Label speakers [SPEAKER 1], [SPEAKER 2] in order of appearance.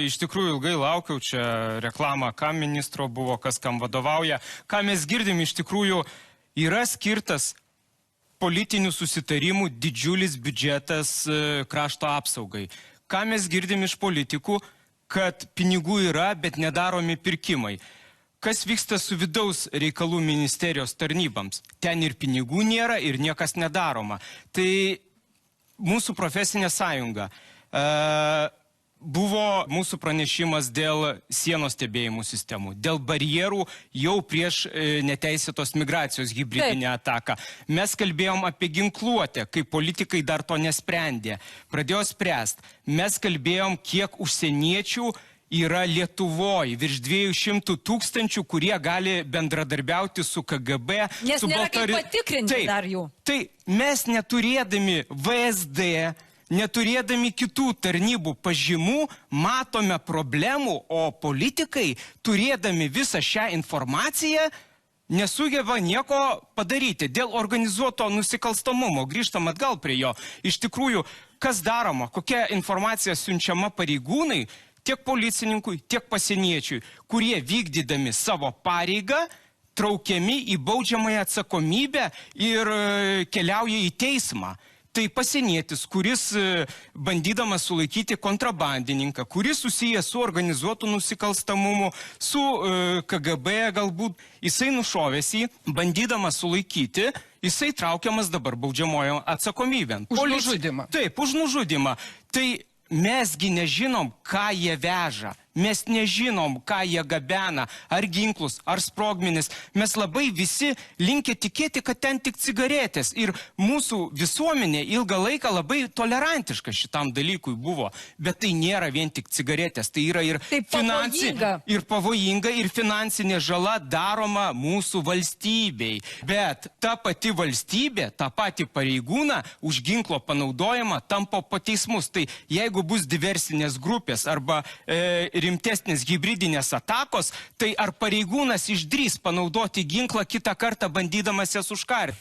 [SPEAKER 1] Iš tikrųjų ilgai laukiau, čia reklama, kam ministro buvo, kas kam vadovauja. Ką mes girdim, iš tikrųjų yra skirtas politinių susitarimų didžiulis biudžetas krašto apsaugai. Ką mes girdim iš politikų, kad pinigų yra, bet nedaromi pirkimai. Kas vyksta su vidaus reikalų ministerijos tarnybams? Ten ir pinigų nėra, ir niekas nedaroma. Tai mūsų profesinė sąjunga. Buvo mūsų pranešimas dėl sienos stebėjimų sistemų, dėl barjerų jau prieš neteisėtos migracijos hibridinę ataką. Mes kalbėjom apie ginkluotę, kai politikai dar to nesprendė. Pradėjo spręsti. Mes kalbėjom, kiek užsieniečių yra Lietuvoje, virš 200 000, kurie gali bendradarbiauti su KGB.
[SPEAKER 2] Nes nėra kaip patikrinti dar jų.
[SPEAKER 1] Tai mes neturėdami VSD, neturėdami kitų tarnybų pažymų, matome problemų, o politikai, turėdami visą šią informaciją, nesugeba nieko padaryti. Dėl organizuoto nusikalstamumo, grįžtam atgal prie jo, iš tikrųjų, kas daroma, kokia informacija siunčiama pareigūnai, tiek policininkui, tiek pasieniečiui, kurie vykdydami savo pareigą, traukiami į baudžiamąją atsakomybę ir keliauja į teismą. Tai pasienietis, kuris bandydamas sulaikyti kontrabandininką, kuris susijęs su organizuotu nusikalstamumu, su KGB galbūt, jisai nušovėsi, bandydamas sulaikyti, jisai traukiamas dabar baudžiamojo atsakomybėn.
[SPEAKER 3] Už nužudimą.
[SPEAKER 1] Taip, už nužudimą. Tai mesgi nežinom, ką jie veža. Mes nežinom, ką jie gabena, ar ginklus, ar sprogmenis. Mes labai visi linkę tikėti, kad ten tik cigaretės. Ir mūsų visuomenė ilgą laiką labai tolerantiška šitam dalykui buvo. Bet tai nėra vien tik cigaretės. Tai yra ir pavojinga, ir finansinė žala daroma mūsų valstybei. Bet ta pati valstybė, ta pati pareigūna už ginklo panaudojimą tampo po teismus. Tai jeigu bus diversinės grupės arba rimtesnės hibridinės atakos, tai ar pareigūnas išdrys panaudoti ginklą kitą kartą bandydamas jas užkardyti?